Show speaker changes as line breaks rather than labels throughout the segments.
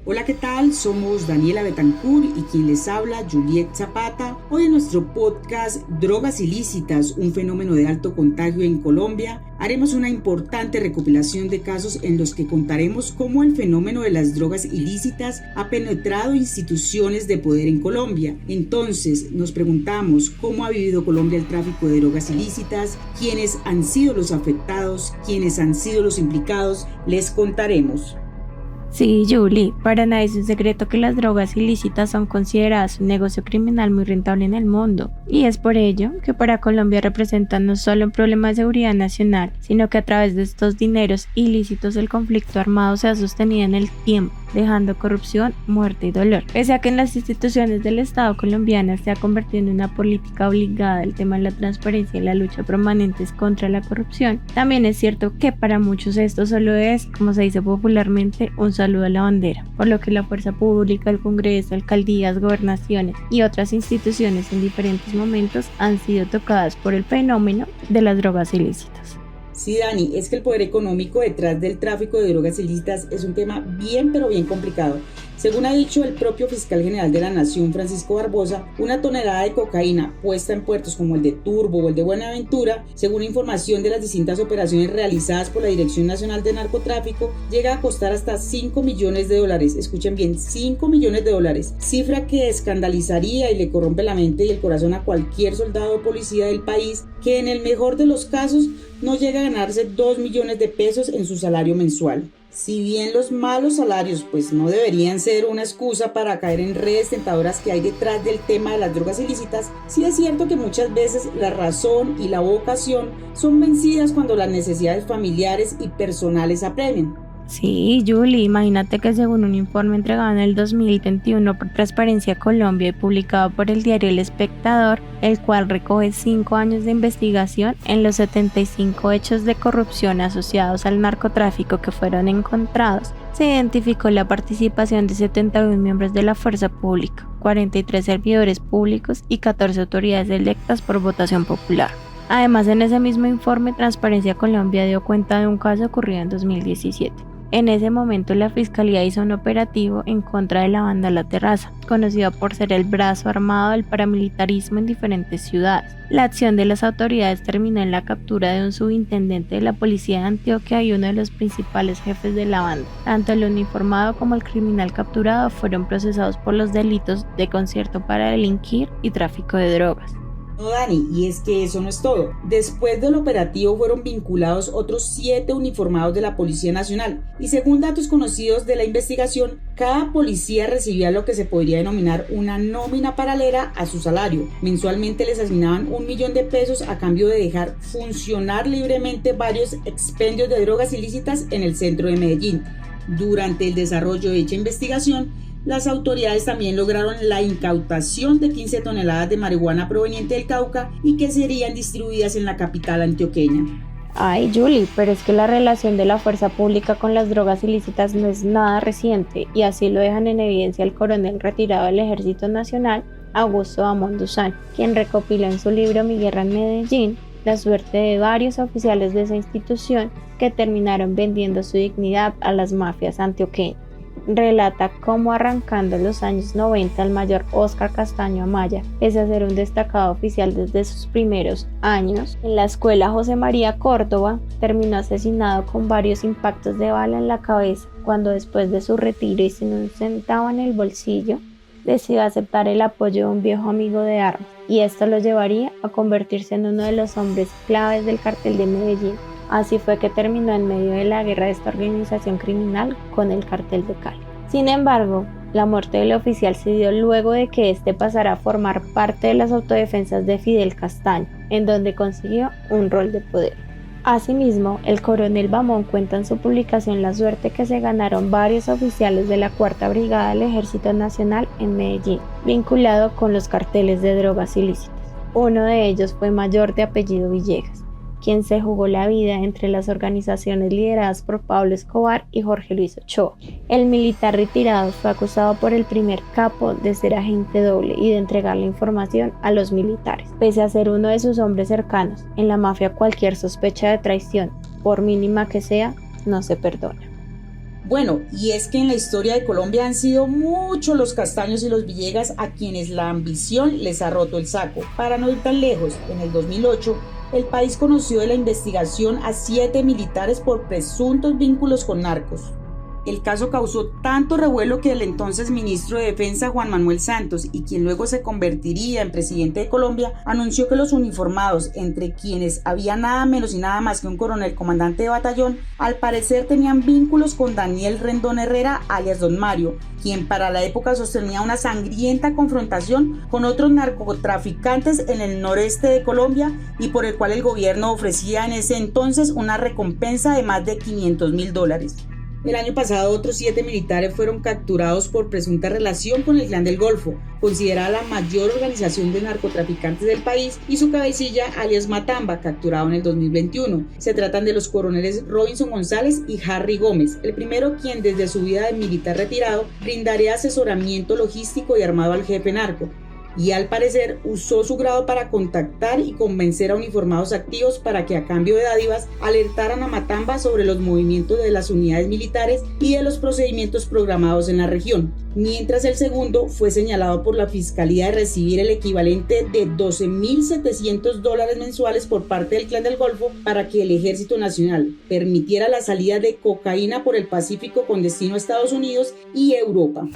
Hola, ¿qué tal? Somos Daniela Betancourt y quien les habla, Juliet Zapata. Hoy en nuestro podcast Drogas Ilícitas, un fenómeno de alto contagio en Colombia, haremos una importante recopilación de casos en los que contaremos cómo el fenómeno de las drogas ilícitas ha penetrado instituciones de poder en Colombia. Entonces, nos preguntamos cómo ha vivido Colombia el tráfico de drogas ilícitas, quiénes han sido los afectados, quiénes han sido los implicados, les contaremos.
Sí, Julie, para nadie es un secreto que las drogas ilícitas son consideradas un negocio criminal muy rentable en el mundo, y es por ello que para Colombia representan no solo un problema de seguridad nacional, sino que a través de estos dineros ilícitos el conflicto armado se ha sostenido en el tiempo, dejando corrupción, muerte y dolor. Pese a que en las instituciones del Estado colombiano se ha convertido en una política obligada el tema de la transparencia y la lucha permanentes contra la corrupción, también es cierto que para muchos esto solo es, como se dice popularmente, un saludo a la bandera, por lo que la fuerza pública, el Congreso, alcaldías, gobernaciones y otras instituciones en diferentes momentos han sido tocadas por el fenómeno de las drogas ilícitas.
Sí, Dani, es que el poder económico detrás del tráfico de drogas ilícitas es un tema bien complicado. Según ha dicho el propio fiscal general de la Nación, Francisco Barbosa, una tonelada de cocaína puesta en puertos como el de Turbo o el de Buenaventura, según información de las distintas operaciones realizadas por la Dirección Nacional de Narcotráfico, llega a costar hasta $5 millones. Escuchen bien, $5 millones, cifra que escandalizaría y le corrompe la mente y el corazón a cualquier soldado o policía del país que en el mejor de los casos no llega a ganarse 2 millones de pesos en su salario mensual. Si bien los malos salarios pues no deberían ser una excusa para caer en redes tentadoras que hay detrás del tema de las drogas ilícitas, sí es cierto que muchas veces la razón y la vocación son vencidas cuando las necesidades familiares y personales apremian.
Sí, Julie, imagínate que según un informe entregado en el 2021 por Transparencia Colombia y publicado por el diario El Espectador, el cual recoge 5 años de investigación en los 75 hechos de corrupción asociados al narcotráfico que fueron encontrados, se identificó la participación de 71 miembros de la fuerza pública, 43 servidores públicos y 14 autoridades electas por votación popular. Además, en ese mismo informe, Transparencia Colombia dio cuenta de un caso ocurrido en 2017. En ese momento la Fiscalía hizo un operativo en contra de la banda La Terraza, conocida por ser el brazo armado del paramilitarismo en diferentes ciudades. La acción de las autoridades terminó en la captura de un subintendente de la policía de Antioquia y uno de los principales jefes de la banda. Tanto el uniformado como el criminal capturado fueron procesados por los delitos de concierto para delinquir y tráfico de drogas.
No, Dani, y es que eso no es todo. Después del operativo fueron vinculados otros 7 uniformados de la Policía Nacional y según datos conocidos de la investigación, cada policía recibía lo que se podría denominar una nómina paralela a su salario. Mensualmente les asignaban $1 millón a cambio de dejar funcionar libremente varios expendios de drogas ilícitas en el centro de Medellín. Durante el desarrollo de dicha investigación, las autoridades también lograron la incautación de 15 toneladas de marihuana proveniente del Cauca y que serían distribuidas en la capital antioqueña.
Ay, Julie, pero es que la relación de la fuerza pública con las drogas ilícitas no es nada reciente y así lo dejan en evidencia el coronel retirado del Ejército Nacional, Augusto Damón Duzán, quien recopiló en su libro Mi guerra en Medellín la suerte de varios oficiales de esa institución que terminaron vendiendo su dignidad a las mafias antioqueñas. Relata cómo arrancando en los años 90 el mayor Óscar Castaño Amaya, pese a ser un destacado oficial desde sus primeros años en la escuela José María Córdoba, terminó asesinado con varios impactos de bala en la cabeza cuando después de su retiro y sin un centavo en el bolsillo, decidió aceptar el apoyo de un viejo amigo de armas y esto lo llevaría a convertirse en uno de los hombres claves del cartel de Medellín. Así fue que terminó en medio de la guerra de esta organización criminal con el cartel de Cali. Sin embargo, la muerte del oficial se dio luego de que éste pasara a formar parte de las autodefensas de Fidel Castaño, en donde consiguió un rol de poder. Asimismo, el coronel Bamón cuenta en su publicación la suerte que se ganaron varios oficiales de la Cuarta Brigada del Ejército Nacional en Medellín, vinculado con los carteles de drogas ilícitas. Uno de ellos fue mayor de apellido Villegas, quien se jugó la vida entre las organizaciones lideradas por Pablo Escobar y Jorge Luis Ochoa. El militar retirado fue acusado por el primer capo de ser agente doble y de entregar la información a los militares. Pese a ser uno de sus hombres cercanos, en la mafia cualquier sospecha de traición, por mínima que sea, no se perdona.
Bueno, y es que en la historia de Colombia han sido muchos los Castaños y los Villegas a quienes la ambición les ha roto el saco. Para no ir tan lejos, en el 2008, el país conoció de la investigación a 7 militares por presuntos vínculos con narcos. El caso causó tanto revuelo que el entonces ministro de Defensa, Juan Manuel Santos, y quien luego se convertiría en presidente de Colombia, anunció que los uniformados, entre quienes había nada menos y nada más que un coronel comandante de batallón, al parecer tenían vínculos con Daniel Rendón Herrera, alias Don Mario, quien para la época sostenía una sangrienta confrontación con otros narcotraficantes en el noreste de Colombia y por el cual el gobierno ofrecía en ese entonces una recompensa de más de $500.000. El año pasado otros 7 militares fueron capturados por presunta relación con el Clan del Golfo, considerada la mayor organización de narcotraficantes del país, y su cabecilla, alias Matamba, capturado en el 2021. Se tratan de los coroneles Robinson González y Harry Gómez, el primero quien desde su vida de militar retirado brindaría asesoramiento logístico y armado al jefe narco, y al parecer usó su grado para contactar y convencer a uniformados activos para que a cambio de dádivas alertaran a Matamba sobre los movimientos de las unidades militares y de los procedimientos programados en la región, mientras el segundo fue señalado por la Fiscalía de recibir el equivalente de $12.700 mensuales por parte del Clan del Golfo para que el Ejército Nacional permitiera la salida de cocaína por el Pacífico con destino a Estados Unidos y Europa.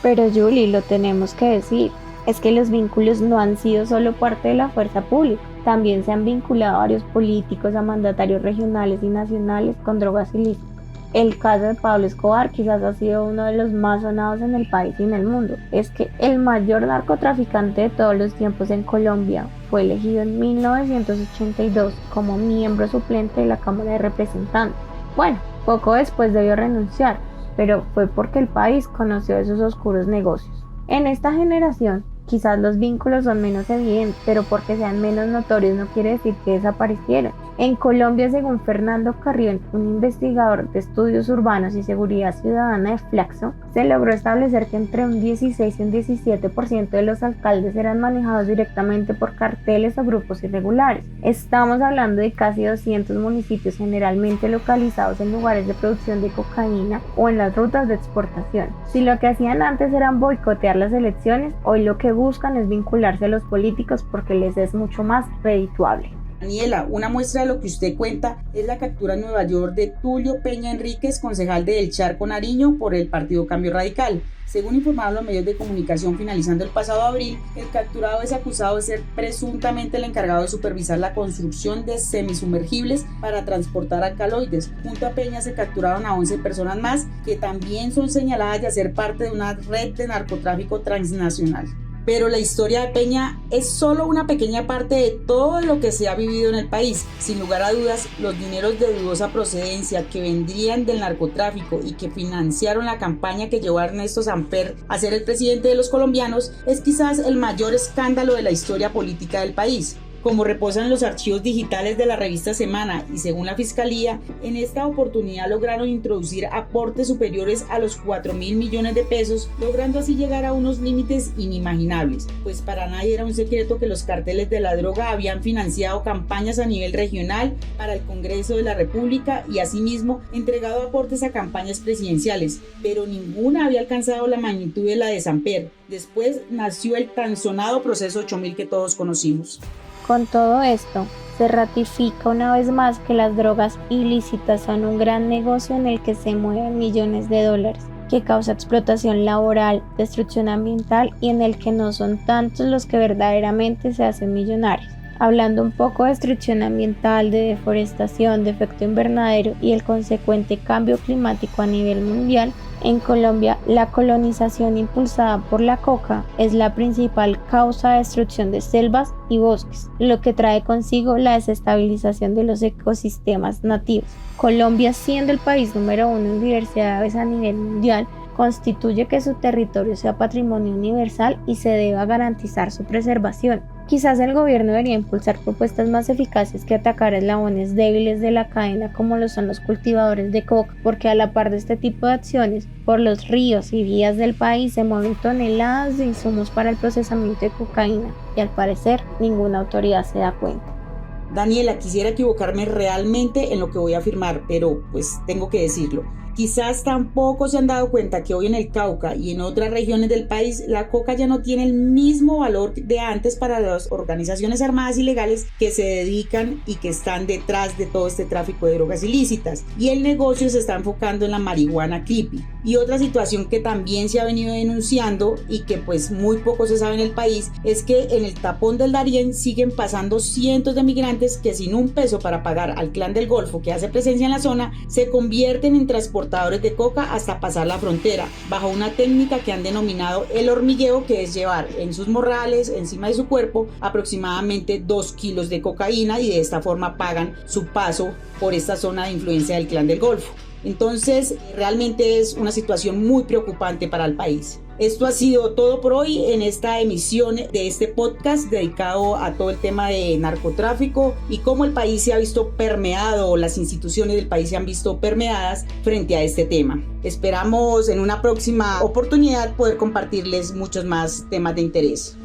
Pero Julie, lo tenemos que decir. Es que los vínculos no han sido solo parte de la fuerza pública, también se han vinculado a varios políticos, a mandatarios regionales y nacionales con drogas ilícitas. El caso de Pablo Escobar quizás ha sido uno de los más sonados en el país y en el mundo. Es que el mayor narcotraficante de todos los tiempos en Colombia fue elegido en 1982 como miembro suplente de la Cámara de Representantes. Bueno, poco después debió renunciar, pero fue porque el país conoció esos oscuros negocios. En esta generación, quizás los vínculos son menos evidentes, pero porque sean menos notorios no quiere decir que desaparecieron. En Colombia, según Fernando Carrión, un investigador de estudios urbanos y seguridad ciudadana de Flaxo, se logró establecer que entre un 16 y un 17% de los alcaldes eran manejados directamente por carteles o grupos irregulares. Estamos hablando de casi 200 municipios generalmente localizados en lugares de producción de cocaína o en las rutas de exportación. Si lo que hacían antes eran boicotear las elecciones, hoy lo que buscan es vincularse a los políticos porque les es mucho más redituable.
Daniela, una muestra de lo que usted cuenta es la captura en Nueva York de Tulio Peña Enríquez, concejal de El Charco, Nariño, por el Partido Cambio Radical. Según informaron los medios de comunicación, finalizando el pasado abril, el capturado es acusado de ser presuntamente el encargado de supervisar la construcción de semisumergibles para transportar alcaloides. Junto a Peña se capturaron a 11 personas más que también son señaladas de hacer parte de una red de narcotráfico transnacional. Pero la historia de Peña es solo una pequeña parte de todo lo que se ha vivido en el país. Sin lugar a dudas, los dineros de dudosa procedencia que vendrían del narcotráfico y que financiaron la campaña que llevó a Ernesto Samper a ser el presidente de los colombianos es quizás el mayor escándalo de la historia política del país. Como reposan los archivos digitales de la revista Semana y según la Fiscalía, en esta oportunidad lograron introducir aportes superiores a los 4.000 millones de pesos, logrando así llegar a unos límites inimaginables, pues para nadie era un secreto que los cárteles de la droga habían financiado campañas a nivel regional para el Congreso de la República y asimismo entregado aportes a campañas presidenciales, pero ninguna había alcanzado la magnitud de la de Samper. Después nació el tan sonado proceso 8000 que todos conocimos.
Con todo esto, se ratifica una vez más que las drogas ilícitas son un gran negocio en el que se mueven millones de dólares, que causa explotación laboral, destrucción ambiental y en el que no son tantos los que verdaderamente se hacen millonarios. Hablando un poco de destrucción ambiental, de deforestación, de efecto invernadero y el consecuente cambio climático a nivel mundial, en Colombia, la colonización impulsada por la coca es la principal causa de destrucción de selvas y bosques, lo que trae consigo la desestabilización de los ecosistemas nativos. Colombia, siendo el país número 1 en diversidad de aves a nivel mundial, constituye que su territorio sea patrimonio universal y se deba garantizar su preservación. Quizás el gobierno debería impulsar propuestas más eficaces que atacar eslabones débiles de la cadena como lo son los cultivadores de coca, porque a la par de este tipo de acciones, por los ríos y vías del país se mueven toneladas de insumos para el procesamiento de cocaína y al parecer ninguna autoridad se da cuenta.
Daniela, quisiera equivocarme realmente en lo que voy a afirmar, pero pues tengo que decirlo. Quizás tampoco se han dado cuenta que hoy en el Cauca y en otras regiones del país la coca ya no tiene el mismo valor de antes para las organizaciones armadas ilegales que se dedican y que están detrás de todo este tráfico de drogas ilícitas, y el negocio se está enfocando en la marihuana creepy. Y otra situación que también se ha venido denunciando y que pues muy poco se sabe en el país es que en el tapón del Darién siguen pasando cientos de migrantes que sin un peso para pagar al Clan del Golfo que hace presencia en la zona se convierten en transportadores de coca hasta pasar la frontera bajo una técnica que han denominado el hormigueo, que es llevar en sus morrales encima de su cuerpo aproximadamente 2 kilos de cocaína, y de esta forma pagan su paso por esta zona de influencia del Clan del Golfo. Entonces, realmente es una situación muy preocupante para el país. Esto ha sido todo por hoy en esta emisión de este podcast dedicado a todo el tema de narcotráfico y cómo el país se ha visto permeado, o las instituciones del país se han visto permeadas frente a este tema. Esperamos en una próxima oportunidad poder compartirles muchos más temas de interés.